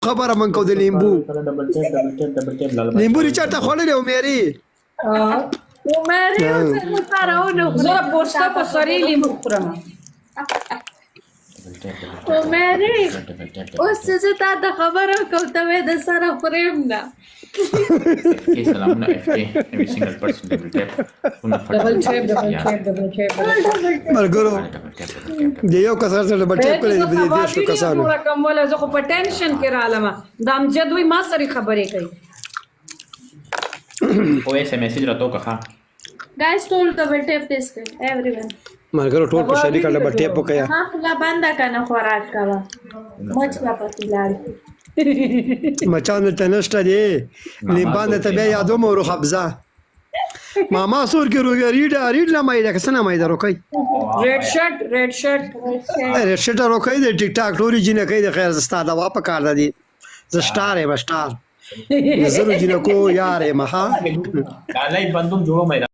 خبره من کو د لیمبو ډبل ټیپ لاله لیمبو چاته خوړلې او مېری مېری اوس سره ونه زه پوسټه په سوري لیمو خورم او مېری اوس څه تا د خبره کوته وې د سره فریم نه FK سلامونه FK every single person double tap ډبل ټیپ مرګرو د یو کسر سره ډبل ټیپ کړی دی د شو کسانو کوم ولا زه خو په ټینشن کې رالم د امجد وی ما سره خبرې کوي او ایس میسج راته وکړه guys told double tap this guy everyone مرګرو ټول په شریک ډبل ټیپ وکیا ما خلا بنده کنه خوراک کوا مچ لا پتی لار مچان ته نشته دی لیمبان ته بیا یادو مو روح حبزه ماما سور کې روګه ریډ لا مې دا کسنه مې دا روکای ریډ شرټ ریډ شرټ روکای د ټیک ټاک ټوري جنې کوي د خیر زستا دا واپ کار دی ز سٹار ہے بسٹار زرو جنکو یار ہے مها کالای بندوم جوړو مې